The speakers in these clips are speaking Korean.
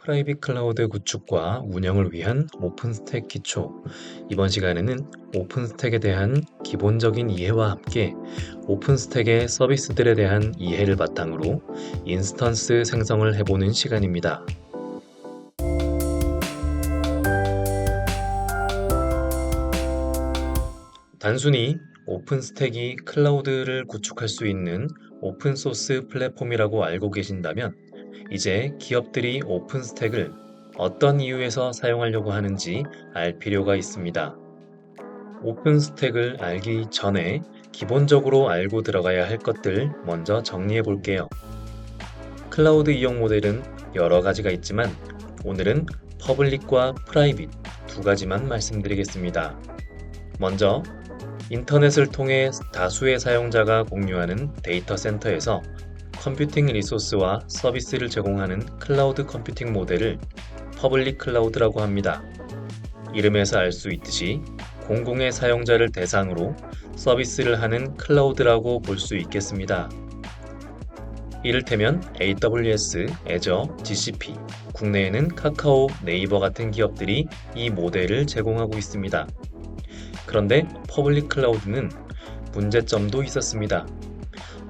프라이빗 클라우드 구축과 운영을 위한 오픈스택 기초. 이번 시간에는 오픈스택에 대한 기본적인 이해와 함께 오픈스택의 서비스들에 대한 이해를 바탕으로 인스턴스 생성을 해보는 시간입니다. 단순히 오픈스택이 클라우드를 구축할 수 있는 오픈소스 플랫폼이라고 알고 계신다면 이제 기업들이 오픈스택을 어떤 이유에서 사용하려고 하는지 알 필요가 있습니다. 오픈스택을 알기 전에 기본적으로 알고 들어가야 할 것들 먼저 정리해 볼게요. 클라우드 이용 모델은 여러 가지가 있지만 오늘은 퍼블릭과 프라이빗 두 가지만 말씀드리겠습니다. 먼저 인터넷을 통해 다수의 사용자가 공유하는 데이터 센터에서 컴퓨팅 리소스와 서비스를 제공하는 클라우드 컴퓨팅 모델을 퍼블릭 클라우드라고 합니다. 이름에서 알 수 있듯이 공공의 사용자를 대상으로 서비스를 하는 클라우드라고 볼 수 있겠습니다. 이를테면 AWS, Azure, GCP, 국내에는 카카오, 네이버 같은 기업들이 이 모델을 제공하고 있습니다. 그런데 퍼블릭 클라우드는 문제점도 있었습니다.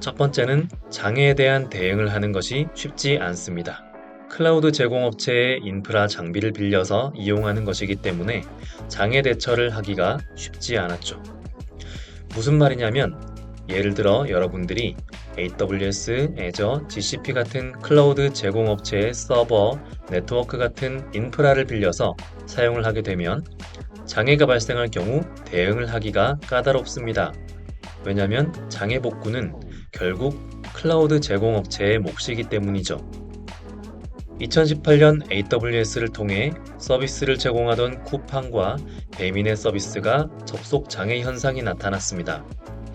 첫 번째는 장애에 대한 대응을 하는 것이 쉽지 않습니다. 클라우드 제공업체의 인프라 장비를 빌려서 이용하는 것이기 때문에 장애 대처를 하기가 쉽지 않았죠. 무슨 말이냐면 예를 들어 여러분들이 AWS, Azure, GCP 같은 클라우드 제공업체의 서버, 네트워크 같은 인프라를 빌려서 사용을 하게 되면 장애가 발생할 경우 대응을 하기가 까다롭습니다. 왜냐하면 장애 복구는 결국 클라우드 제공업체의 몫이기 때문이죠. 2018년 AWS를 통해 서비스를 제공하던 쿠팡과 배민의 서비스가 접속 장애 현상이 나타났습니다.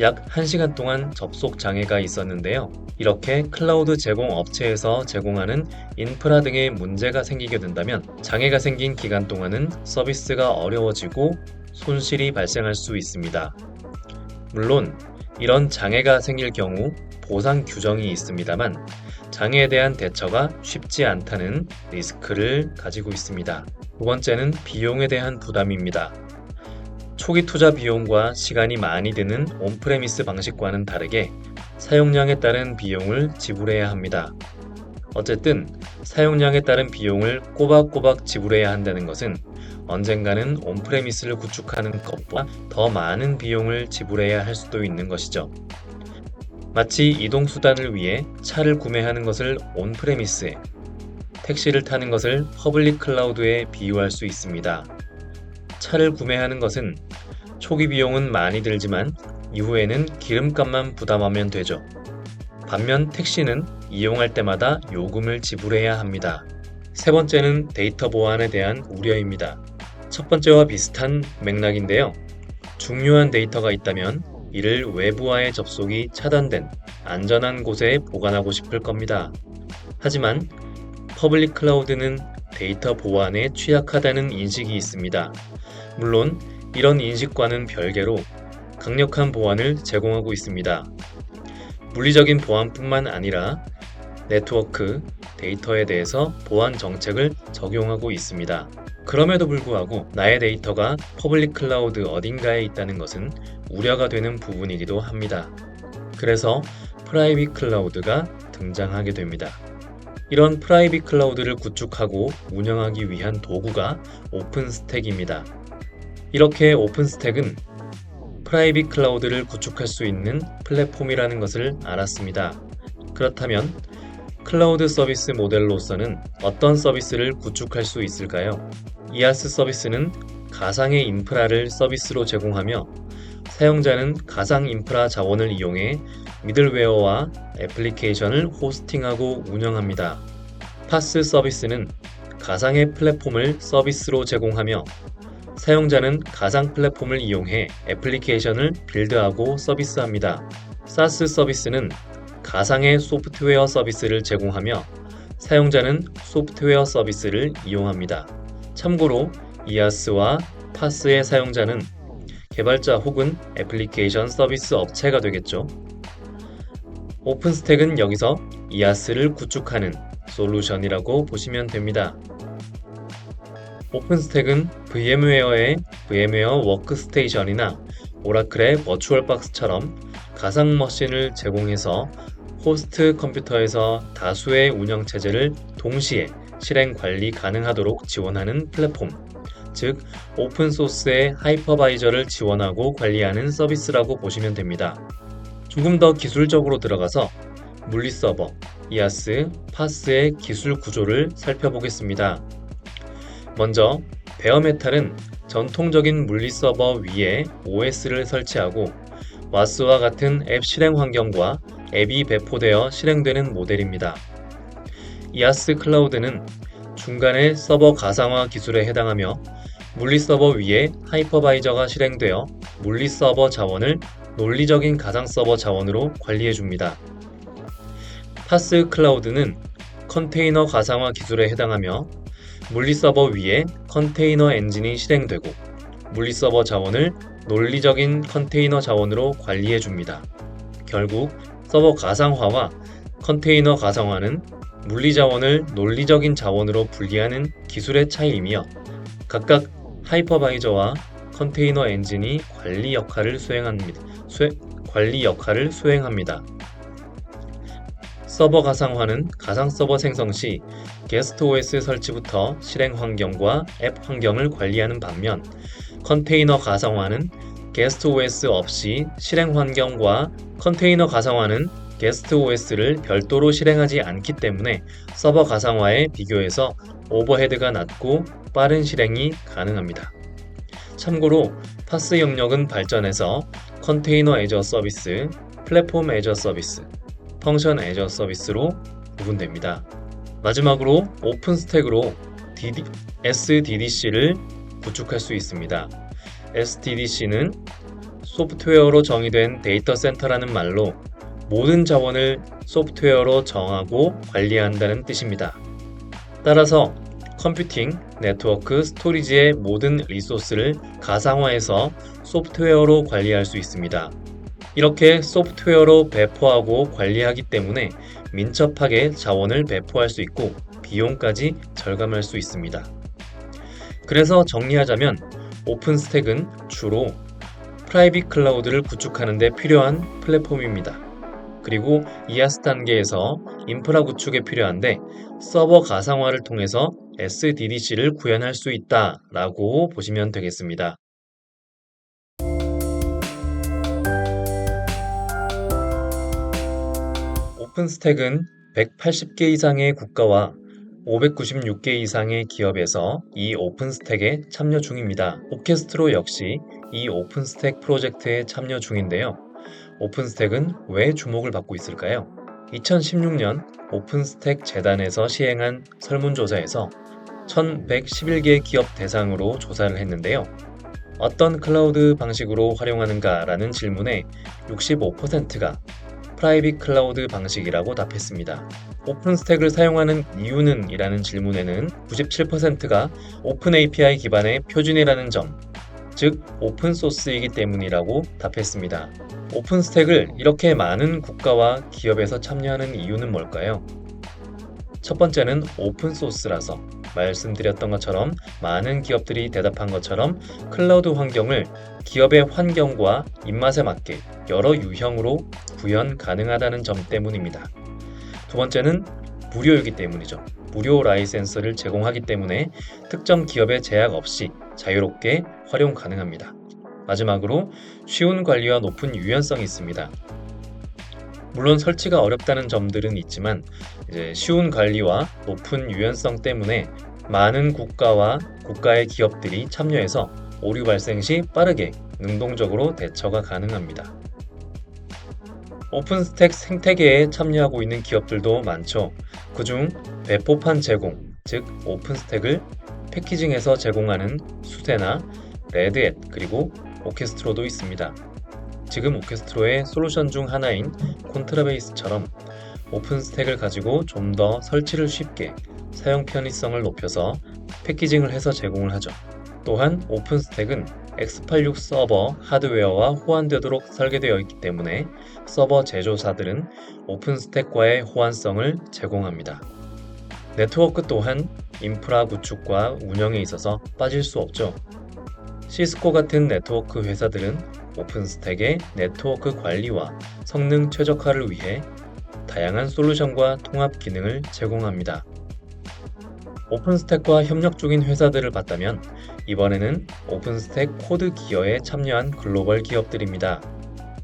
약 1시간 동안 접속 장애가 있었는데요. 이렇게 클라우드 제공 업체에서 제공하는 인프라 등의 문제가 생기게 된다면 장애가 생긴 기간 동안은 서비스가 어려워지고 손실이 발생할 수 있습니다. 물론 이런 장애가 생길 경우 보상 규정이 있습니다만 장애에 대한 대처가 쉽지 않다는 리스크를 가지고 있습니다. 두 번째는 비용에 대한 부담입니다. 초기 투자 비용과 시간이 많이 드는 온프레미스 방식과는 다르게 사용량에 따른 비용을 지불해야 합니다. 어쨌든 사용량에 따른 비용을 꼬박꼬박 지불해야 한다는 것은 언젠가는 온프레미스를 구축하는 것보다 더 많은 비용을 지불해야 할 수도 있는 것이죠. 마치 이동수단을 위해 차를 구매하는 것을 온프레미스에, 택시를 타는 것을 퍼블릭 클라우드에 비유할 수 있습니다. 차를 구매하는 것은 초기 비용은 많이 들지만 이후에는 기름값만 부담하면 되죠. 반면 택시는 이용할 때마다 요금을 지불해야 합니다. 세 번째는 데이터 보안에 대한 우려입니다. 첫 번째와 비슷한 맥락인데요. 중요한 데이터가 있다면 이를 외부와의 접속이 차단된 안전한 곳에 보관하고 싶을 겁니다. 하지만 퍼블릭 클라우드는 데이터 보안에 취약하다는 인식이 있습니다. 물론 이런 인식과는 별개로 강력한 보안을 제공하고 있습니다. 물리적인 보안뿐만 아니라 네트워크, 데이터에 대해서 보안 정책을 적용하고 있습니다. 그럼에도 불구하고 나의 데이터가 퍼블릭 클라우드 어딘가에 있다는 것은 우려가 되는 부분이기도 합니다. 그래서 프라이빗 클라우드가 등장하게 됩니다. 이런 프라이빗 클라우드를 구축하고 운영하기 위한 도구가 오픈스택입니다. 이렇게 오픈스택은 프라이빗 클라우드를 구축할 수 있는 플랫폼이라는 것을 알았습니다. 그렇다면 클라우드 서비스 모델로서는 어떤 서비스를 구축할 수 있을까요? 이아스 서비스는 가상의 인프라를 서비스로 제공하며 사용자는 가상 인프라 자원을 이용해 미들웨어와 애플리케이션을 호스팅하고 운영합니다. 파스 서비스는 가상의 플랫폼을 서비스로 제공하며 사용자는 가상 플랫폼을 이용해 애플리케이션을 빌드하고 서비스합니다. 사스 서비스는 가상의 소프트웨어 서비스를 제공하며 사용자는 소프트웨어 서비스를 이용합니다. 참고로 이아스와 파스의 사용자는 개발자 혹은 애플리케이션 서비스 업체가 되겠죠. 오픈스택은 여기서 이아스를 구축하는 솔루션이라고 보시면 됩니다. 오픈스택은 VM웨어의 VM웨어 워크스테이션이나 오라클의 버추얼박스처럼 가상 머신을 제공해서 호스트 컴퓨터에서 다수의 운영체제를 동시에 실행 관리 가능하도록 지원하는 플랫폼, 즉 오픈소스의 하이퍼바이저를 지원하고 관리하는 서비스라고 보시면 됩니다. 조금 더 기술적으로 들어가서 물리서버, 이아스, 파스의 기술 구조를 살펴보겠습니다. 먼저 베어메탈은 전통적인 물리서버 위에 OS를 설치하고 와스와 같은 앱 실행 환경과 앱이 배포되어 실행되는 모델입니다. 이아스 클라우드는 중간에 서버 가상화 기술에 해당하며 물리서버 위에 하이퍼바이저가 실행되어 물리서버 자원을 논리적인 가상서버 자원으로 관리해줍니다. 파스 클라우드는 컨테이너 가상화 기술에 해당하며 물리서버 위에 컨테이너 엔진이 실행되고 물리서버 자원을 논리적인 컨테이너 자원으로 관리해줍니다. 결국 서버 가상화와 컨테이너 가상화는 물리 자원을 논리적인 자원으로 분리하는 기술의 차이이며 각각 하이퍼바이저와 컨테이너 엔진이 관리 역할을 수행합니다. 서버 가상화는 가상 서버 생성 시 게스트 OS 설치부터 실행 환경과 앱 환경을 관리하는 반면 컨테이너 가상화는 게스트 OS 없이 실행 환경과 컨테이너 가상화는 게스트 OS를 별도로 실행하지 않기 때문에 서버 가상화에 비교해서 오버헤드가 낮고 빠른 실행이 가능합니다. 참고로 파스 영역은 발전해서 컨테이너 애저 서비스, 플랫폼 애저 서비스, 펑션 애저 서비스로 구분됩니다. 마지막으로 오픈스택으로 SDDC를 구축할 수 있습니다. SDDC는 소프트웨어로 정의된 데이터 센터라는 말로 모든 자원을 소프트웨어로 정하고 관리한다는 뜻입니다. 따라서 컴퓨팅, 네트워크, 스토리지의 모든 리소스를 가상화해서 소프트웨어로 관리할 수 있습니다. 이렇게 소프트웨어로 배포하고 관리하기 때문에 민첩하게 자원을 배포할 수 있고 비용까지 절감할 수 있습니다. 그래서 정리하자면 오픈스택은 주로 프라이빗 클라우드를 구축하는 데 필요한 플랫폼입니다. 그리고 이아스 단계에서 인프라 구축에 필요한데 서버 가상화를 통해서 SDDC를 구현할 수 있다라고 보시면 되겠습니다. 오픈스택은 180개 이상의 국가와 596개 이상의 기업에서 이 오픈스택에 참여 중입니다. 오케스트로 역시 이 오픈스택 프로젝트에 참여 중인데요. 오픈스택은 왜 주목을 받고 있을까요? 2016년 오픈스택 재단에서 시행한 설문조사에서 1111개 기업 대상으로 조사를 했는데요. 어떤 클라우드 방식으로 활용하는가라는 질문에 65%가 프라이빗 클라우드 방식이라고 답했습니다. 오픈스택을 사용하는 이유는? 이라는 질문에는 97%가 오픈 API 기반의 표준이라는 점, 즉 오픈소스이기 때문이라고 답했습니다. 오픈스택을 이렇게 많은 국가와 기업에서 참여하는 이유는 뭘까요? 첫 번째는 오픈소스라서 말씀드렸던 것처럼 많은 기업들이 대답한 것처럼 클라우드 환경을 기업의 환경과 입맛에 맞게 여러 유형으로 구현 가능하다는 점 때문입니다. 두 번째는 무료이기 때문이죠. 무료 라이센스를 제공하기 때문에 특정 기업의 제약 없이 자유롭게 활용 가능합니다. 마지막으로 쉬운 관리와 높은 유연성이 있습니다. 물론 설치가 어렵다는 점들은 있지만 쉬운 관리와 높은 유연성 때문에 많은 국가와 국가의 기업들이 참여해서 오류 발생 시 빠르게 능동적으로 대처가 가능합니다. 오픈스택 생태계에 참여하고 있는 기업들도 많죠. 그중 배포판 제공, 즉 오픈스택을 패키징해서 제공하는 수세나 레드햇 그리고 오케스트로도 있습니다. 지금 오케스트로의 솔루션 중 하나인 콘트라베이스처럼 오픈스택을 가지고 좀 더 설치를 쉽게 사용 편의성을 높여서 패키징을 해서 제공을 하죠. 또한 오픈스택은 x86 서버 하드웨어와 호환되도록 설계되어 있기 때문에 서버 제조사들은 오픈스택과의 호환성을 제공합니다. 네트워크 또한 인프라 구축과 운영에 있어서 빠질 수 없죠. 시스코 같은 네트워크 회사들은 오픈스택의 네트워크 관리와 성능 최적화를 위해 다양한 솔루션과 통합 기능을 제공합니다. 오픈스택과 협력 중인 회사들을 봤다면 이번에는 오픈스택 코드 기여에 참여한 글로벌 기업들입니다.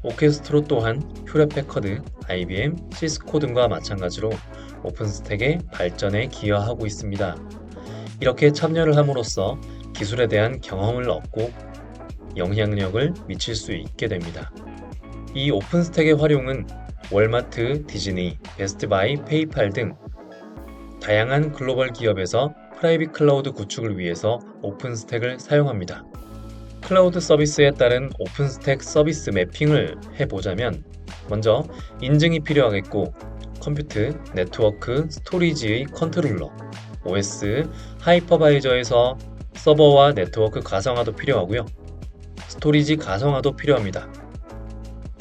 오케스트로 또한 휴렛패커드, IBM, 시스코 등과 마찬가지로 오픈스택의 발전에 기여하고 있습니다. 이렇게 참여를 함으로써 기술에 대한 경험을 얻고 영향력을 미칠 수 있게 됩니다. 이 오픈스택의 활용은 월마트, 디즈니, 베스트바이, 페이팔 등 다양한 글로벌 기업에서 프라이빗 클라우드 구축을 위해서 오픈스택을 사용합니다. 클라우드 서비스에 따른 오픈스택 서비스 매핑을 해보자면 먼저 인증이 필요하겠고 컴퓨트, 네트워크, 스토리지의 컨트롤러, OS, 하이퍼바이저에서 서버와 네트워크 가상화도 필요하고요. 스토리지 가상화도 필요합니다.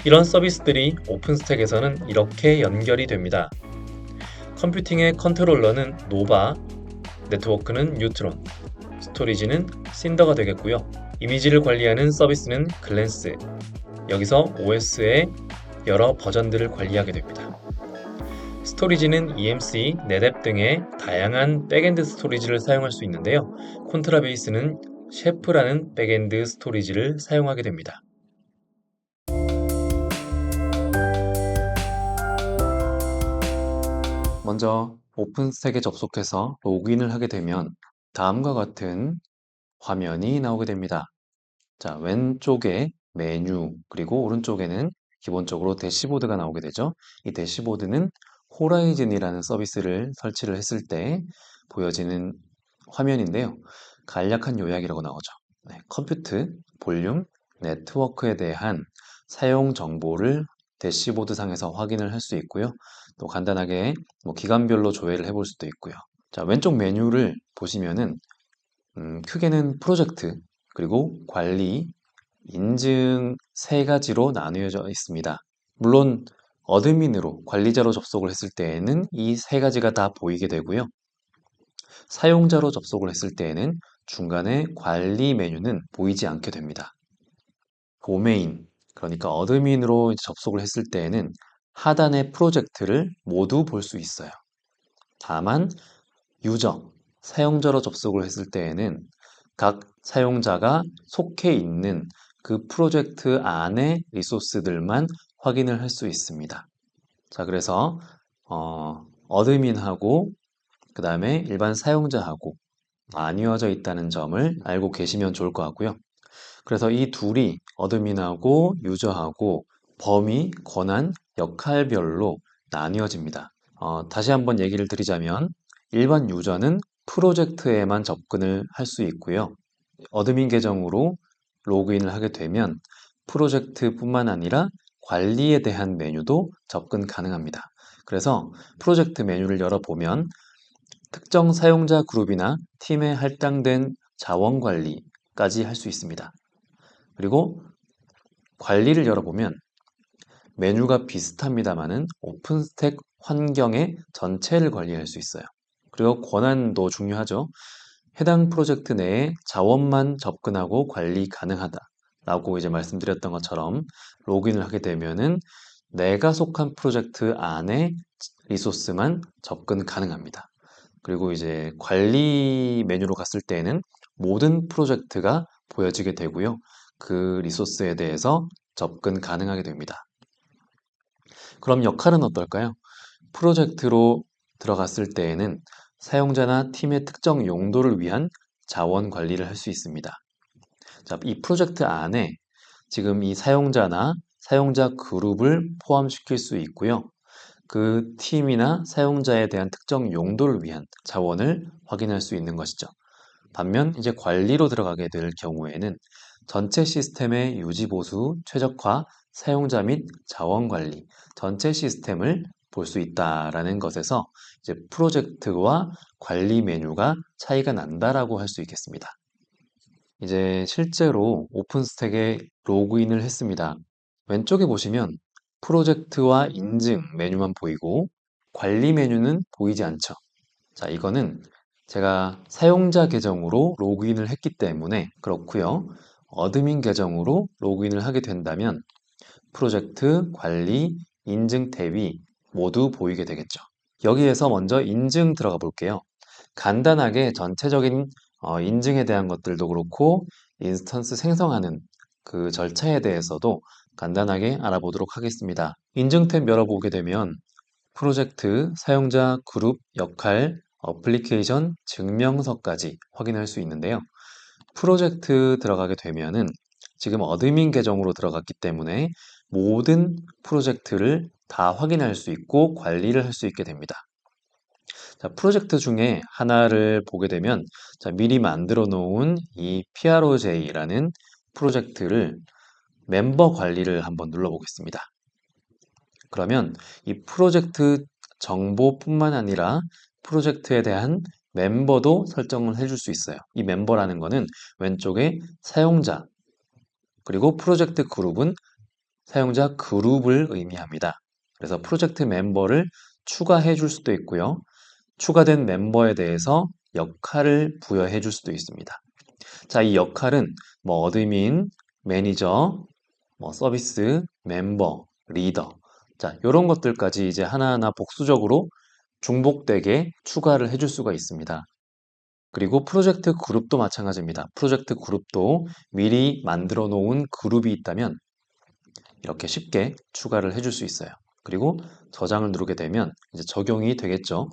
이런 서비스들이 오픈스택에서는 이렇게 연결이 됩니다. 컴퓨팅의 컨트롤러는 노바, 네트워크는 뉴트론, 스토리지는 신더가 되겠고요. 이미지를 관리하는 서비스는 글랜스, 여기서 OS의 여러 버전들을 관리하게 됩니다. 스토리지는 EMC, netApp 등의 다양한 백엔드 스토리지를 사용할 수 있는데요. 콘트라베이스는 셰프라는 백엔드 스토리지를 사용하게 됩니다. 먼저 오픈스택에 접속해서 로그인을 하게 되면 다음과 같은 화면이 나오게 됩니다. 자, 왼쪽에 메뉴, 그리고 오른쪽에는 기본적으로 대시보드가 나오게 되죠. 이 대시보드는 호라이즌이라는 서비스를 설치를 했을 때 보여지는 화면인데요. 간략한 요약이라고 나오죠. 네, 컴퓨트, 볼륨, 네트워크에 대한 사용 정보를 대시보드 상에서 확인을 할 수 있고요. 또 간단하게 기간별로 조회를 해볼 수도 있고요. 자, 왼쪽 메뉴를 보시면은 크게는 프로젝트, 그리고 관리, 인증 세 가지로 나누어져 있습니다. 물론 어드민으로 관리자로 접속을 했을 때에는 이 세 가지가 다 보이게 되고요. 사용자로 접속을 했을 때에는 중간에 관리 메뉴는 보이지 않게 됩니다. 도메인, 그러니까 어드민으로 접속을 했을 때에는 하단의 프로젝트를 모두 볼 수 있어요. 다만 유저, 사용자로 접속을 했을 때에는 각 사용자가 속해 있는 그 프로젝트 안의 리소스들만 확인을 할 수 있습니다. 자, 그래서 어드민하고 그 다음에 일반 사용자하고 나뉘어져 있다는 점을 알고 계시면 좋을 것 같고요. 그래서 이 둘이 어드민하고 유저하고 범위, 권한, 역할별로 나뉘어집니다. 다시 한번 얘기를 드리자면 일반 유저는 프로젝트에만 접근을 할 수 있고요. 어드민 계정으로 로그인을 하게 되면 프로젝트뿐만 아니라 관리에 대한 메뉴도 접근 가능합니다. 그래서 프로젝트 메뉴를 열어보면 특정 사용자 그룹이나 팀에 할당된 자원 관리까지 할 수 있습니다. 그리고 관리를 열어보면 메뉴가 비슷합니다만은 오픈스택 환경의 전체를 관리할 수 있어요. 그리고 권한도 중요하죠. 해당 프로젝트 내에 자원만 접근하고 관리 가능하다라고 이제 말씀드렸던 것처럼 로그인을 하게 되면은 내가 속한 프로젝트 안에 리소스만 접근 가능합니다. 그리고 이제 관리 메뉴로 갔을 때에는 모든 프로젝트가 보여지게 되고요. 그 리소스에 대해서 접근 가능하게 됩니다. 그럼 역할은 어떨까요? 프로젝트로 들어갔을 때에는 사용자나 팀의 특정 용도를 위한 자원 관리를 할 수 있습니다. 자, 이 프로젝트 안에 지금 이 사용자나 사용자 그룹을 포함시킬 수 있고요. 그 팀이나 사용자에 대한 특정 용도를 위한 자원을 확인할 수 있는 것이죠. 반면 이제 관리로 들어가게 될 경우에는 전체 시스템의 유지 보수, 최적화, 사용자 및 자원 관리, 전체 시스템을 볼 수 있다라는 것에서 이제 프로젝트와 관리 메뉴가 차이가 난다라고 할 수 있겠습니다. 이제 실제로 오픈스택에 로그인을 했습니다. 왼쪽에 보시면 프로젝트와 인증 메뉴만 보이고 관리 메뉴는 보이지 않죠. 자, 이거는 제가 사용자 계정으로 로그인을 했기 때문에 그렇고요. 어드민 계정으로 로그인을 하게 된다면 프로젝트, 관리, 인증 탭이 모두 보이게 되겠죠. 여기에서 먼저 인증 들어가 볼게요. 간단하게 전체적인 인증에 대한 것들도 그렇고 인스턴스 생성하는 그 절차에 대해서도 간단하게 알아보도록 하겠습니다. 인증 탭 열어보게 되면 프로젝트, 사용자, 그룹, 역할, 어플리케이션, 증명서까지 확인할 수 있는데요. 프로젝트 들어가게 되면은 지금 어드민 계정으로 들어갔기 때문에 모든 프로젝트를 다 확인할 수 있고 관리를 할 수 있게 됩니다. 자, 프로젝트 중에 하나를 보게 되면 자, 미리 만들어 놓은 이 PROJ라는 프로젝트를 멤버 관리를 한번 눌러보겠습니다. 그러면 이 프로젝트 정보뿐만 아니라 프로젝트에 대한 멤버도 설정을 해줄 수 있어요. 이 멤버라는 거는 왼쪽에 사용자, 그리고 프로젝트 그룹은 사용자 그룹을 의미합니다. 그래서 프로젝트 멤버를 추가해 줄 수도 있고요. 추가된 멤버에 대해서 역할을 부여해 줄 수도 있습니다. 자, 이 역할은 뭐 어드민, 매니저, 뭐 서비스, 멤버, 리더. 자, 이런 것들까지 이제 하나하나 복수적으로 중복되게 추가를 해줄 수가 있습니다. 그리고 프로젝트 그룹도 마찬가지입니다. 프로젝트 그룹도 미리 만들어 놓은 그룹이 있다면 이렇게 쉽게 추가를 해줄 수 있어요. 그리고 저장을 누르게 되면 이제 적용이 되겠죠.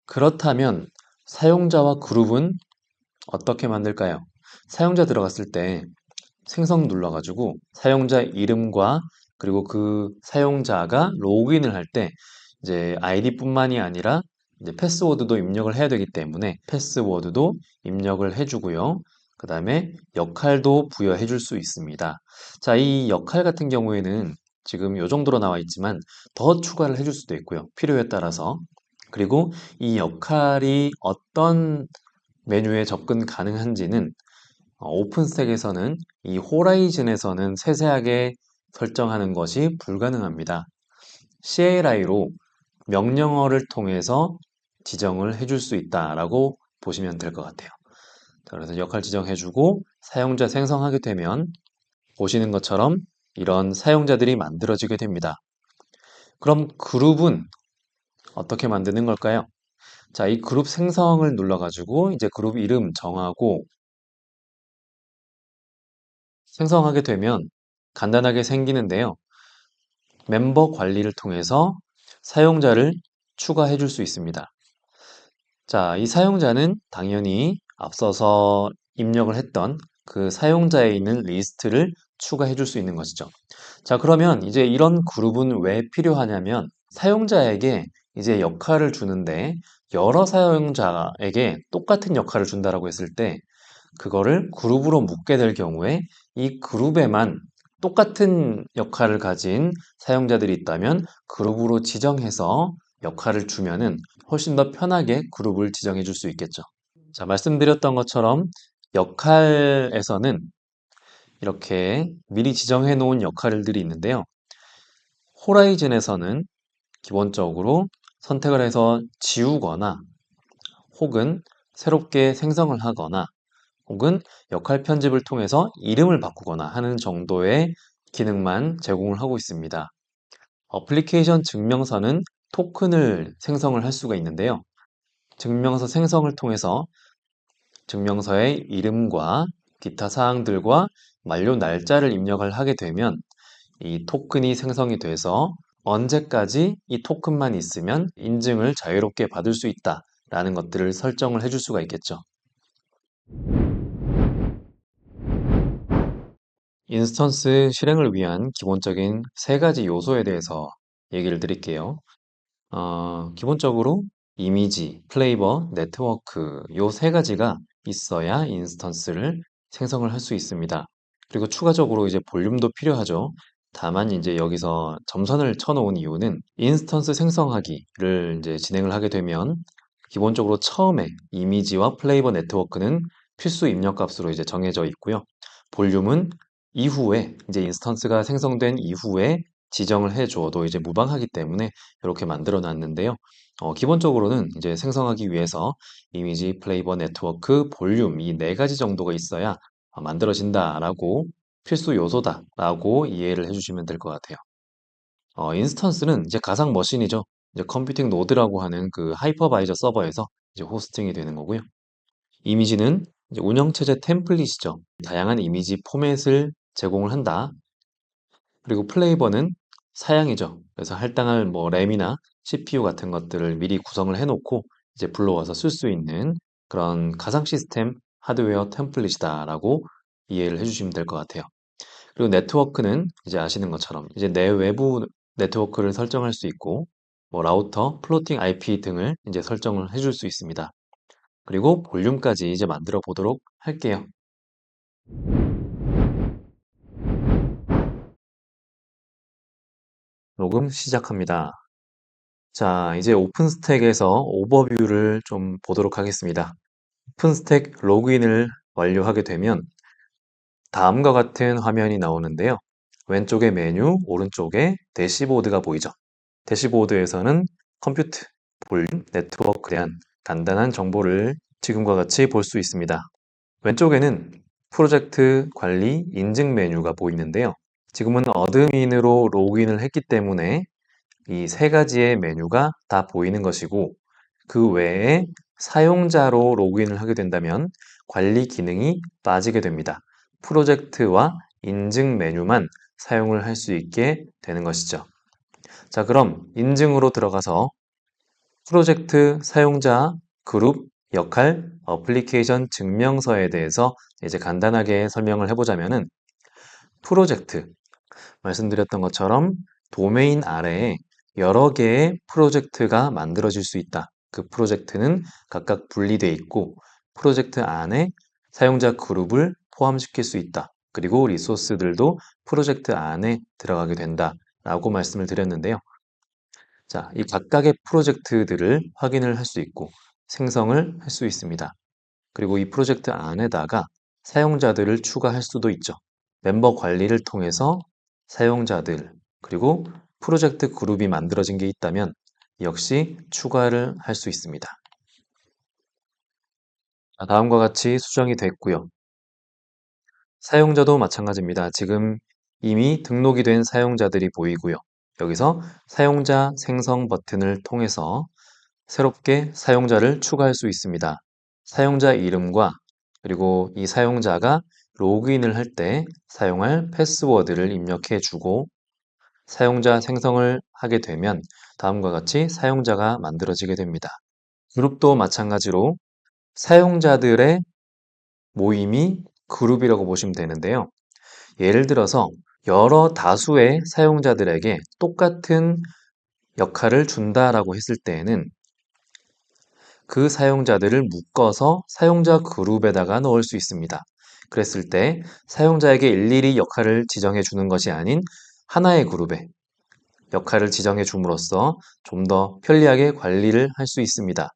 그렇다면 사용자와 그룹은 어떻게 만들까요? 사용자 들어갔을 때 생성 눌러가지고 사용자 이름과 그리고 그 사용자가 로그인을 할 때 이제 아이디뿐만이 아니라 이제 패스워드도 입력을 해야 되기 때문에 패스워드도 입력을 해주고요. 그 다음에 역할도 부여해 줄 수 있습니다. 자, 이 역할 같은 경우에는 지금 이 정도로 나와 있지만 더 추가를 해줄 수도 있고요. 필요에 따라서. 그리고 이 역할이 어떤 메뉴에 접근 가능한지는 오픈스택에서는 이 호라이즌에서는 세세하게 설정하는 것이 불가능합니다. CLI로 명령어를 통해서 지정을 해줄 수 있다라고 보시면 될 것 같아요. 자, 그래서 역할 지정해주고 사용자 생성하게 되면 보시는 것처럼 이런 사용자들이 만들어지게 됩니다. 그럼 그룹은 어떻게 만드는 걸까요? 자, 이 그룹 생성을 눌러가지고 이제 그룹 이름 정하고 생성하게 되면 간단하게 생기는데요. 멤버 관리를 통해서 사용자를 추가해 줄 수 있습니다. 자, 이 사용자는 당연히 앞서서 입력을 했던 그 사용자에 있는 리스트를 추가해 줄 수 있는 것이죠. 자, 그러면 이제 이런 그룹은 왜 필요하냐면 사용자에게 이제 역할을 주는데 여러 사용자에게 똑같은 역할을 준다라고 했을 때 그거를 그룹으로 묶게 될 경우에 이 그룹에만 똑같은 역할을 가진 사용자들이 있다면 그룹으로 지정해서 역할을 주면은 훨씬 더 편하게 그룹을 지정해 줄 수 있겠죠. 자, 말씀드렸던 것처럼 역할에서는 이렇게 미리 지정해 놓은 역할들이 있는데요. 호라이즌에서는 기본적으로 선택을 해서 지우거나 혹은 새롭게 생성을 하거나 혹은 역할 편집을 통해서 이름을 바꾸거나 하는 정도의 기능만 제공을 하고 있습니다. 어플리케이션 증명서는 토큰을 생성을 할 수가 있는데요. 증명서 생성을 통해서 증명서의 이름과 기타 사항들과 만료 날짜를 입력을 하게 되면 이 토큰이 생성이 돼서 언제까지 이 토큰만 있으면 인증을 자유롭게 받을 수 있다라는 것들을 설정을 해줄 수가 있겠죠. 인스턴스 실행을 위한 기본적인 세 가지 요소에 대해서 얘기를 드릴게요. 기본적으로 이미지, 플레이버, 네트워크 요 세 가지가 있어야 인스턴스를 생성을 할 수 있습니다. 그리고 추가적으로 이제 볼륨도 필요하죠. 다만 이제 여기서 점선을 쳐놓은 이유는 인스턴스 생성하기를 이제 진행을 하게 되면 기본적으로 처음에 이미지와 플레이버 네트워크는 필수 입력 값으로 이제 정해져 있고요. 볼륨은 이후에 이제 인스턴스가 생성된 이후에 지정을 해 주어도 이제 무방하기 때문에 이렇게 만들어 놨는데요. 기본적으로는 이제 생성하기 위해서 이미지, 플레이버, 네트워크, 볼륨 이 네 가지 정도가 있어야 만들어진다라고 필수 요소다라고 이해를 해주시면 될 것 같아요. 인스턴스는 이제 가상 머신이죠. 이제 컴퓨팅 노드라고 하는 그 하이퍼바이저 서버에서 이제 호스팅이 되는 거고요. 이미지는 이제 운영체제 템플릿이죠. 다양한 이미지 포맷을 제공을 한다. 그리고 플레이버는 사양이죠. 그래서 할당할 뭐 램이나 CPU 같은 것들을 미리 구성을 해놓고 이제 불러와서 쓸 수 있는 그런 가상 시스템 하드웨어 템플릿이다라고 이해를 해주시면 될 것 같아요. 그리고 네트워크는 이제 아시는 것처럼 이제 내 외부 네트워크를 설정할 수 있고 뭐 라우터, 플로팅 IP 등을 이제 설정을 해줄 수 있습니다. 그리고 볼륨까지 이제 만들어 보도록 할게요. 녹음 시작합니다. 자, 이제 오픈스택에서 오버뷰를 좀 보도록 하겠습니다. 오픈스택 로그인을 완료하게 되면 다음과 같은 화면이 나오는데요. 왼쪽에 메뉴, 오른쪽에 대시보드가 보이죠. 대시보드에서는 컴퓨트, 볼륨, 네트워크에 대한 간단한 정보를 지금과 같이 볼 수 있습니다. 왼쪽에는 프로젝트 관리 인증 메뉴가 보이는데요. 지금은 어드민으로 로그인을 했기 때문에 이 세 가지의 메뉴가 다 보이는 것이고 그 외에 사용자로 로그인을 하게 된다면 관리 기능이 빠지게 됩니다. 프로젝트와 인증 메뉴만 사용을 할 수 있게 되는 것이죠. 자, 그럼 인증으로 들어가서 프로젝트 사용자 그룹 역할 어플리케이션 증명서에 대해서 이제 간단하게 설명을 해보자면은 프로젝트 말씀드렸던 것처럼 도메인 아래에 여러 개의 프로젝트가 만들어질 수 있다. 그 프로젝트는 각각 분리되어 있고 프로젝트 안에 사용자 그룹을 포함시킬 수 있다. 그리고 리소스들도 프로젝트 안에 들어가게 된다. 라고 말씀을 드렸는데요. 자, 이 각각의 프로젝트들을 확인을 할 수 있고 생성을 할 수 있습니다. 그리고 이 프로젝트 안에다가 사용자들을 추가할 수도 있죠. 멤버 관리를 통해서 사용자들, 그리고 프로젝트 그룹이 만들어진 게 있다면 역시 추가를 할 수 있습니다. 자, 다음과 같이 수정이 됐고요. 사용자도 마찬가지입니다. 지금 이미 등록이 된 사용자들이 보이고요. 여기서 사용자 생성 버튼을 통해서 새롭게 사용자를 추가할 수 있습니다. 사용자 이름과 그리고 이 사용자가 로그인을 할 때 사용할 패스워드를 입력해 주고 사용자 생성을 하게 되면 다음과 같이 사용자가 만들어지게 됩니다. 그룹도 마찬가지로 사용자들의 모임이 그룹이라고 보시면 되는데요. 예를 들어서 여러 다수의 사용자들에게 똑같은 역할을 준다라고 했을 때에는 그 사용자들을 묶어서 사용자 그룹에다가 넣을 수 있습니다. 그랬을 때 사용자에게 일일이 역할을 지정해 주는 것이 아닌 하나의 그룹에 역할을 지정해 줌으로써 좀 더 편리하게 관리를 할 수 있습니다.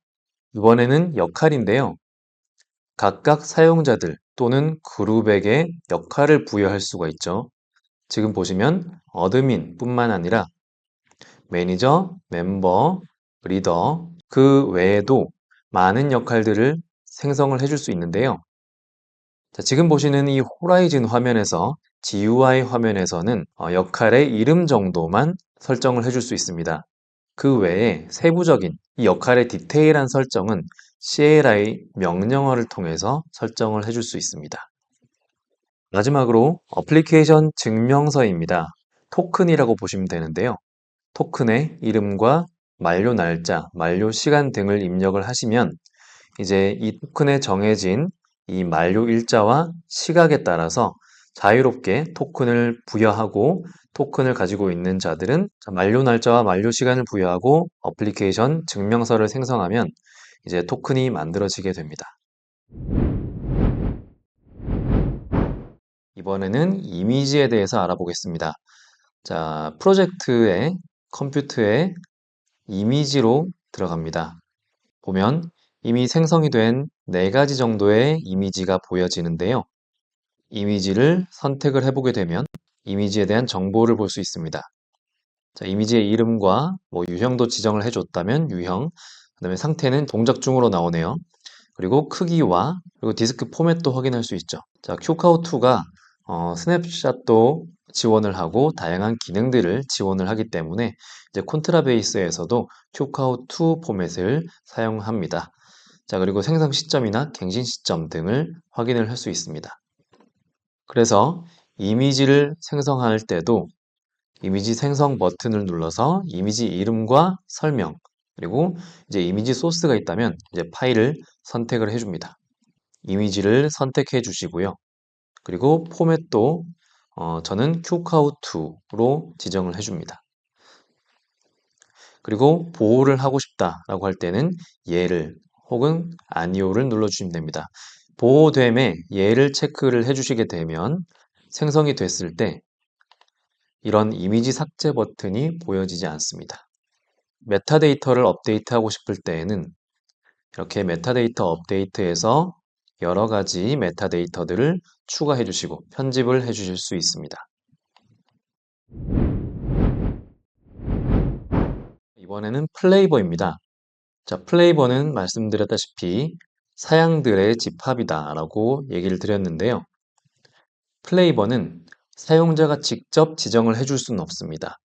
이번에는 역할인데요. 각각 사용자들 또는 그룹에게 역할을 부여할 수가 있죠. 지금 보시면 어드민 뿐만 아니라 매니저, 멤버, 리더, 그 외에도 많은 역할들을 생성을 해줄 수 있는데요. 자, 지금 보시는 이 호라이즌 화면에서 GUI 화면에서는 역할의 이름 정도만 설정을 해줄 수 있습니다. 그 외에 세부적인 이 역할의 디테일한 설정은 CLI 명령어를 통해서 설정을 해줄 수 있습니다. 마지막으로 어플리케이션 증명서입니다. 토큰이라고 보시면 되는데요. 토큰의 이름과 만료 날짜, 만료 시간 등을 입력을 하시면 이제 이 토큰에 정해진 이 만료 일자와 시각에 따라서 자유롭게 토큰을 부여하고 토큰을 가지고 있는 자들은 만료 날짜와 만료 시간을 부여하고 어플리케이션 증명서를 생성하면 이제 토큰이 만들어지게 됩니다. 이번에는 이미지에 대해서 알아보겠습니다. 자, 프로젝트의 컴퓨터에 이미지로 들어갑니다. 보면 이미 생성이 된 4가지 정도의 이미지가 보여지는데요. 이미지를 선택을 해보게 되면 이미지에 대한 정보를 볼 수 있습니다. 자, 이미지의 이름과 뭐 유형도 지정을 해줬다면 유형, 그다음에 상태는 동작 중으로 나오네요. 그리고 크기와 그리고 디스크 포맷도 확인할 수 있죠. 자, 큐카우2가 스냅샷도 지원을 하고 다양한 기능들을 지원을 하기 때문에 이제 콘트라베이스에서도 큐카우2 포맷을 사용합니다. 자, 그리고 생성 시점이나 갱신 시점 등을 확인을 할 수 있습니다. 그래서 이미지를 생성할 때도 이미지 생성 버튼을 눌러서 이미지 이름과 설명, 그리고 이제 이미지 소스가 있다면 이제 파일을 선택을 해줍니다. 이미지를 선택해 주시고요. 그리고 포맷도 저는 큐카우2로 지정을 해줍니다. 그리고 보호를 하고 싶다라고 할 때는 예를 혹은 아니오를 눌러주시면 됩니다. 보호됨에 예를 체크를 해주시게 되면 생성이 됐을 때 이런 이미지 삭제 버튼이 보여지지 않습니다. 메타데이터를 업데이트하고 싶을 때에는 이렇게 메타데이터 업데이트에서 여러 가지 메타데이터들을 추가해 주시고 편집을 해 주실 수 있습니다. 이번에는 플레이버입니다. 자, 플레이버는 말씀드렸다시피 사양들의 집합이다 라고 얘기를 드렸는데요. 플레이버는 사용자가 직접 지정을 해줄 수는 없습니다.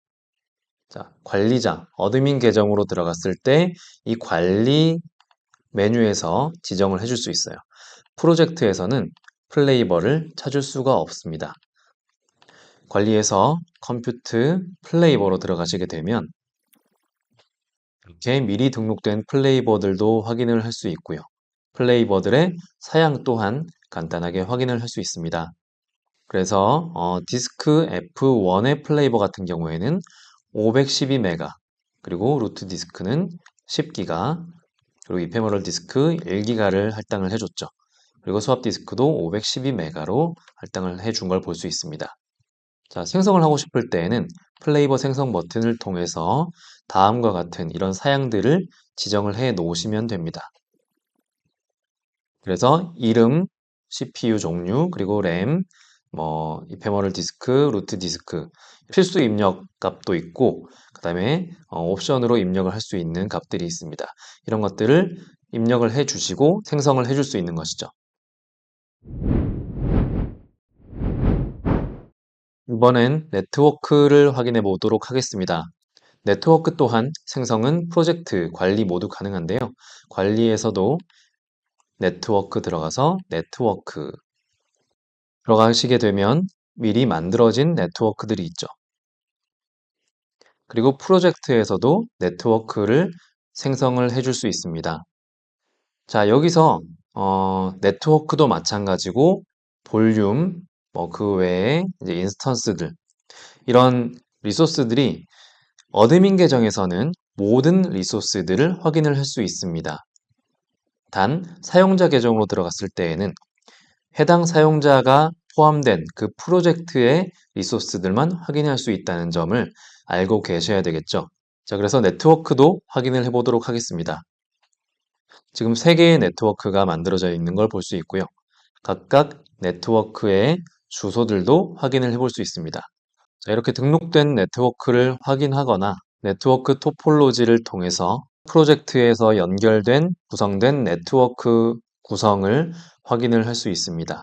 자, 관리자, 어드민 계정으로 들어갔을 때 이 관리 메뉴에서 지정을 해줄 수 있어요. 프로젝트에서는 플레이버를 찾을 수가 없습니다. 관리에서 컴퓨트 플레이버로 들어가시게 되면 이렇게 미리 등록된 플레이버들도 확인을 할 수 있고요. 플레이버들의 사양 또한 간단하게 확인을 할 수 있습니다. 그래서 디스크 F1의 플레이버 같은 경우에는 512메가, 그리고 루트 디스크는 10기가, 그리고 이페머럴 디스크 1기가를 할당을 해줬죠. 그리고 수압 디스크도 512메가로 할당을 해준 걸 볼 수 있습니다. 자, 생성을 하고 싶을 때에는 플레이버 생성 버튼을 통해서 다음과 같은 이런 사양들을 지정을 해 놓으시면 됩니다. 그래서 이름, CPU 종류, 그리고 램, 이페머럴 디스크, 루트 디스크, 필수 입력 값도 있고, 그 다음에 옵션으로 입력을 할 수 있는 값들이 있습니다. 이런 것들을 입력을 해 주시고 생성을 해줄 수 있는 것이죠. 이번엔 네트워크를 확인해 보도록 하겠습니다. 네트워크 또한 생성은 프로젝트 관리 모두 가능한데요. 관리에서도 네트워크 들어가서 네트워크 들어가시게 되면 미리 만들어진 네트워크들이 있죠. 그리고 프로젝트에서도 네트워크를 생성을 해줄 수 있습니다. 자, 여기서 네트워크도 마찬가지고 볼륨, 그 외에 이제 인스턴스들, 이런 리소스들이 어드민 계정에서는 모든 리소스들을 확인을 할 수 있습니다. 단, 사용자 계정으로 들어갔을 때에는 해당 사용자가 포함된 그 프로젝트의 리소스들만 확인할 수 있다는 점을 알고 계셔야 되겠죠. 자, 그래서 네트워크도 확인을 해보도록 하겠습니다. 지금 3개의 네트워크가 만들어져 있는 걸 볼 수 있고요. 각각 네트워크의 주소들도 확인을 해볼 수 있습니다. 자, 이렇게 등록된 네트워크를 확인하거나 네트워크 토폴로지를 통해서 프로젝트에서 연결된 구성된 네트워크 구성을 확인을 할 수 있습니다.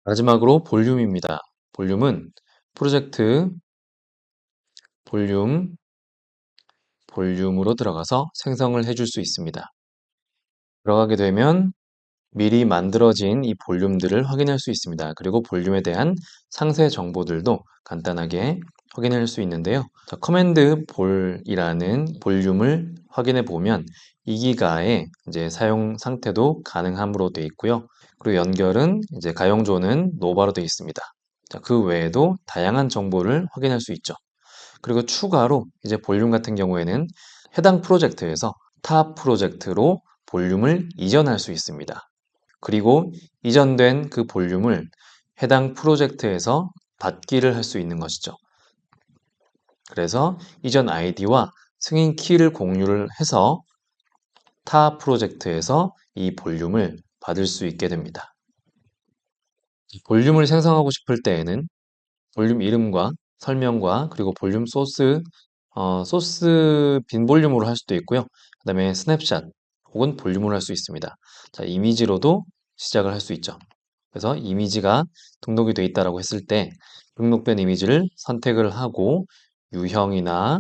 마지막으로 볼륨입니다. 볼륨은 프로젝트 볼륨으로 들어가서 생성을 해줄 수 있습니다. 들어가게 되면 미리 만들어진 이 볼륨들을 확인할 수 있습니다. 그리고 볼륨에 대한 상세 정보들도 간단하게 확인할 수 있는데요. 자, 커맨드 볼이라는 볼륨을 확인해 보면 2기가의 이제 사용 상태도 가능함으로 되어 있고요. 그리고 연결은 이제 가용조는 노바로 되어 있습니다. 자, 그 외에도 다양한 정보를 확인할 수 있죠. 그리고 추가로 이제 볼륨 같은 경우에는 해당 프로젝트에서 타 프로젝트로 볼륨을 이전할 수 있습니다. 그리고 이전된 그 볼륨을 해당 프로젝트에서 받기를 할 수 있는 것이죠. 그래서 이전 아이디와 승인 키를 공유를 해서 타 프로젝트에서 이 볼륨을 받을 수 있게 됩니다. 볼륨을 생성하고 싶을 때에는 볼륨 이름과 설명과 그리고 볼륨 소스, 소스 빈 볼륨으로 할 수도 있고요. 그 다음에 스냅샷 혹은 볼륨으로 할 수 있습니다. 자, 이미지로도 시작을 할 수 있죠. 그래서 이미지가 등록이 되어 있다라고 했을 때 등록된 이미지를 선택을 하고 유형이나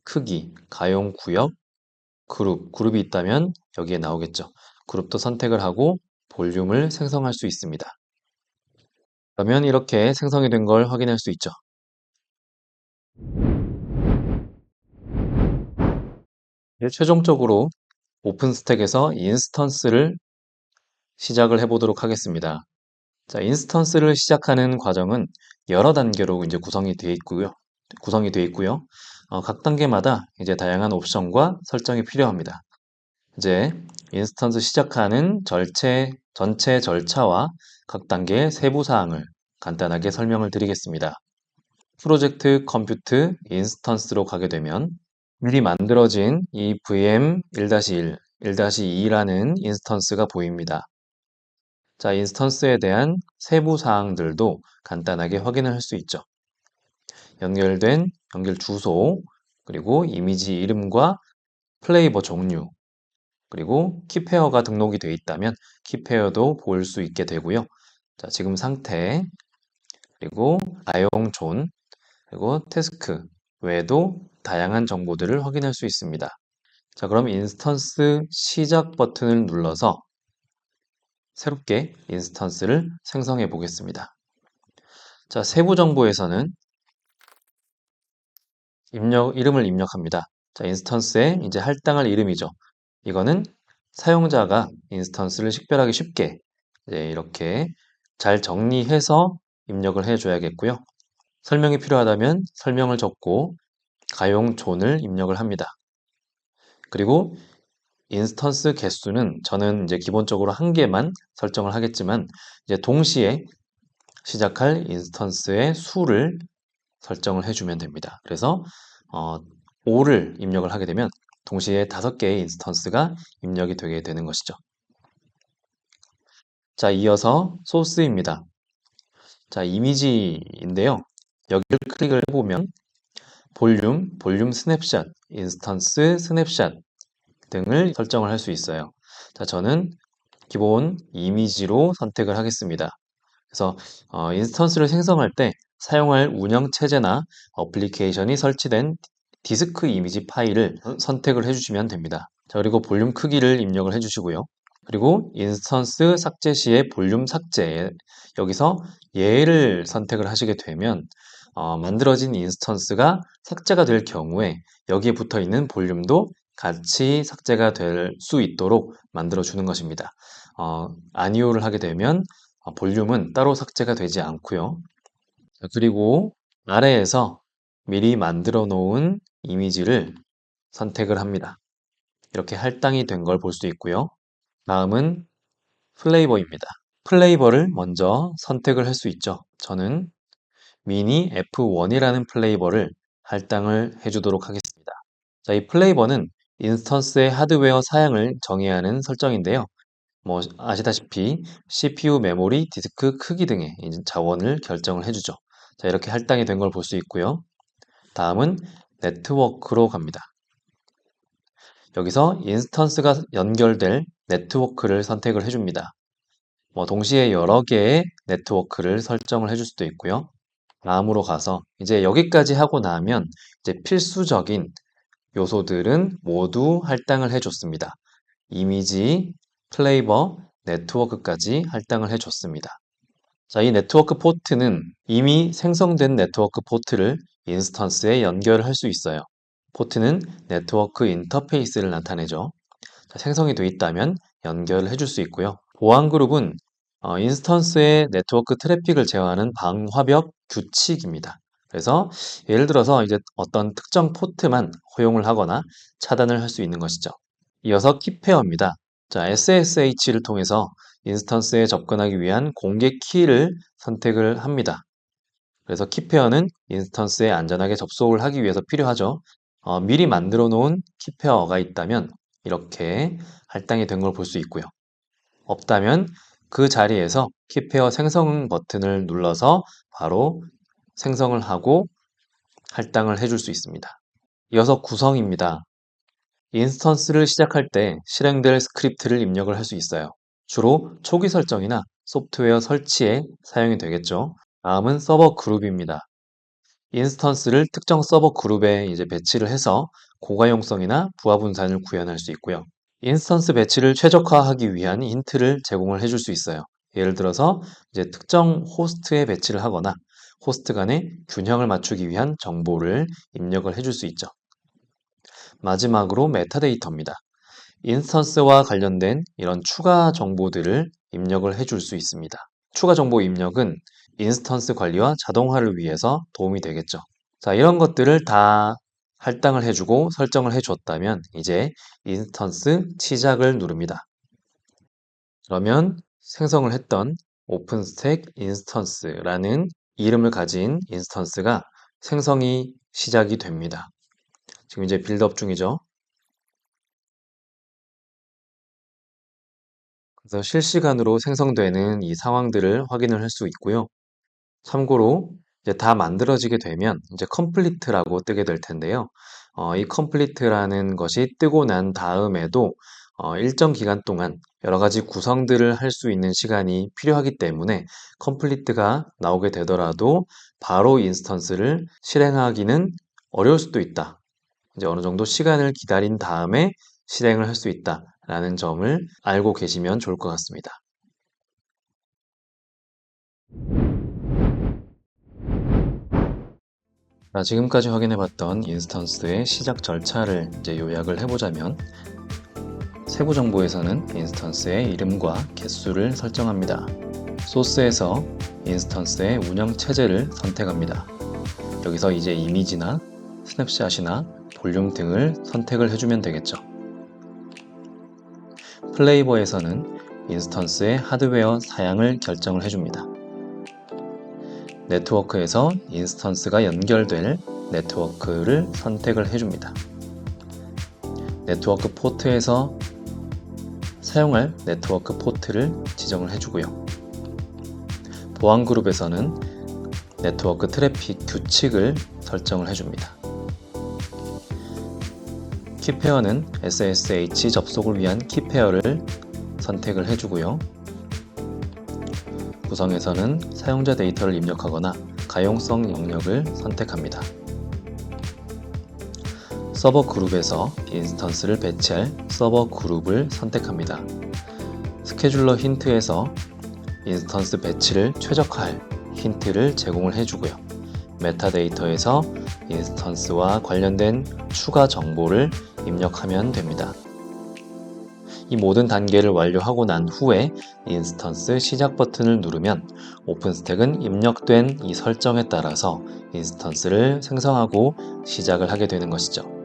크기, 가용 구역, 그룹이 있다면 여기에 나오겠죠. 그룹도 선택을 하고 볼륨을 생성할 수 있습니다. 그러면 이렇게 생성이 된 걸 확인할 수 있죠. 이제 최종적으로 오픈스택에서 인스턴스를 시작을 해보도록 하겠습니다. 자, 인스턴스를 시작하는 과정은 여러 단계로 이제 구성이 되어 있고요. 각 단계마다 이제 다양한 옵션과 설정이 필요합니다. 이제 인스턴스 시작하는 전체 절차와 각 단계의 세부 사항을 간단하게 설명을 드리겠습니다. 프로젝트 컴퓨트 인스턴스로 가게 되면 미리 만들어진 이 VM1-1, 1-2라는 인스턴스가 보입니다. 자, 인스턴스에 대한 세부 사항들도 간단하게 확인을 할 수 있죠. 연결된 연결 주소, 그리고 이미지 이름과 플레이버 종류, 그리고 키페어가 등록이 되어 있다면 키페어도 볼 수 있게 되고요. 자, 지금 상태, 그리고 사용존, 그리고 태스크 외에도 다양한 정보들을 확인할 수 있습니다. 자, 그럼 인스턴스 시작 버튼을 눌러서 새롭게 인스턴스를 생성해 보겠습니다. 자, 세부 정보에서는 이름을 입력합니다. 자, 인스턴스에 이제 할당할 이름이죠. 이거는 사용자가 인스턴스를 식별하기 쉽게 이렇게 잘 정리해서 입력을 해줘야겠고요. 설명이 필요하다면 설명을 적고 가용 존을 입력을 합니다. 그리고 인스턴스 개수는 저는 이제 기본적으로 한 개만 설정을 하겠지만 이제 동시에 시작할 인스턴스의 수를 설정을 해주면 됩니다. 그래서 5를 입력을 하게 되면 동시에 5개의 인스턴스가 입력이 되게 되는 것이죠. 자, 이어서 소스입니다. 자, 이미지인데요. 여기를 클릭을 해보면 볼륨 스냅샷, 인스턴스 스냅샷 등을 설정을 할 수 있어요. 자, 저는 기본 이미지로 선택을 하겠습니다. 그래서 인스턴스를 생성할 때 사용할 운영체제나 어플리케이션이 설치된 디스크 이미지 파일을 선택을 해주시면 됩니다. 자, 그리고 볼륨 크기를 입력을 해주시고요. 그리고 인스턴스 삭제 시의 볼륨 삭제, 여기서 얘를 선택을 하시게 되면 만들어진 인스턴스가 삭제가 될 경우에 여기에 붙어 있는 볼륨도 같이 삭제가 될 수 있도록 만들어 주는 것입니다. 아니오를 하게 되면 볼륨은 따로 삭제가 되지 않고요. 그리고 아래에서 미리 만들어 놓은 이미지를 선택을 합니다. 이렇게 할당이 된 걸 볼 수 있고요. 다음은 플레이버입니다. 플레이버를 먼저 선택을 할 수 있죠. 저는 미니 F1이라는 플레이버를 할당을 해주도록 하겠습니다. 자, 이 플레이버는 인스턴스의 하드웨어 사양을 정해야 하는 설정인데요. 뭐 아시다시피 CPU, 메모리, 디스크 크기 등의 자원을 결정을 해주죠. 자, 이렇게 할당이 된 걸 볼 수 있고요. 다음은 네트워크로 갑니다. 여기서 인스턴스가 연결될 네트워크를 선택을 해줍니다. 뭐 동시에 여러 개의 네트워크를 설정을 해줄 수도 있고요. 다음으로 가서 이제 여기까지 하고 나면 이제 필수적인 요소들은 모두 할당을 해줬습니다. 이미지, 플레이버, 네트워크까지 할당을 해줬습니다. 자, 이 네트워크 포트는 이미 생성된 네트워크 포트를 인스턴스에 연결을 할 수 있어요. 포트는 네트워크 인터페이스를 나타내죠. 자, 생성이 되어 있다면 연결을 해줄 수 있고요. 보안 그룹은 인스턴스의 네트워크 트래픽을 제어하는 방화벽 규칙입니다. 그래서 예를 들어서 이제 어떤 특정 포트만 허용을 하거나 차단을 할 수 있는 것이죠. 이어서 키페어입니다. 자, SSH를 통해서 인스턴스에 접근하기 위한 공개 키를 선택을 합니다. 그래서 키페어는 인스턴스에 안전하게 접속을 하기 위해서 필요하죠. 미리 만들어 놓은 키페어가 있다면 이렇게 할당이 된 걸 볼 수 있고요. 없다면 그 자리에서 키페어 생성 버튼을 눌러서 바로 생성을 하고 할당을 해줄 수 있습니다. 이어서 구성입니다. 인스턴스를 시작할 때 실행될 스크립트를 입력을 할 수 있어요. 주로 초기 설정이나 소프트웨어 설치에 사용이 되겠죠. 다음은 서버 그룹입니다. 인스턴스를 특정 서버 그룹에 배치를 해서 고가용성이나 부하 분산을 구현할 수 있고요. 인스턴스 배치를 최적화하기 위한 힌트를 제공을 해줄 수 있어요. 예를 들어서 특정 호스트에 배치를 하거나 호스트 간의 균형을 맞추기 위한 정보를 입력을 해줄 수 있죠. 마지막으로 메타데이터입니다. 인스턴스와 관련된 이런 추가 정보들을 입력을 해줄 수 있습니다. 추가 정보 입력은 인스턴스 관리와 자동화를 위해서 도움이 되겠죠. 자, 이런 것들을 다 할당을 해주고 설정을 해줬다면 이제 인스턴스 시작을 누릅니다. 그러면 생성을 했던 오픈스택 인스턴스라는 이름을 가진 인스턴스가 생성이 시작이 됩니다. 지금 이제 빌드업 중이죠. 그래서 실시간으로 생성되는 이 상황들을 확인을 할 수 있고요. 참고로 이제 다 만들어지게 되면 이제 컴플리트라고 뜨게 될 텐데요. 이 컴플리트라는 것이 뜨고 난 다음에도 일정 기간 동안 여러 가지 구성들을 할 수 있는 시간이 필요하기 때문에 컴플리트가 나오게 되더라도 바로 인스턴스를 실행하기는 어려울 수도 있다. 이제 어느 정도 시간을 기다린 다음에 실행을 할 수 있다라는 점을 알고 계시면 좋을 것 같습니다. 자, 지금까지 확인해봤던 인스턴스의 시작 절차를 요약을 해보자면 세부 정보에서는 인스턴스의 이름과 개수를 설정합니다. 소스에서 인스턴스의 운영 체제를 선택합니다. 여기서 이제 이미지나 스냅샷이나 볼륨 등을 선택을 해주면 되겠죠. 플레이버에서는 인스턴스의 하드웨어 사양을 결정을 해줍니다. 네트워크에서 인스턴스가 연결될 네트워크를 선택을 해줍니다. 네트워크 포트에서 사용할 네트워크 포트를 지정을 해주고요. 보안 그룹에서는 네트워크 트래픽 규칙을 설정을 해줍니다. 키페어는 SSH 접속을 위한 키페어를 선택을 해주고요. 구성에서는 사용자 데이터를 입력하거나 가용성 영역을 선택합니다. 서버 그룹에서 인스턴스를 배치할 서버 그룹을 선택합니다. 스케줄러 힌트에서 인스턴스 배치를 최적화할 힌트를 제공을 해주고요. 메타데이터에서 인스턴스와 관련된 추가 정보를 입력하면 됩니다. 이 모든 단계를 완료하고 난 후에 인스턴스 시작 버튼을 누르면 오픈스택은 입력된 이 설정에 따라서 인스턴스를 생성하고 시작을 하게 되는 것이죠.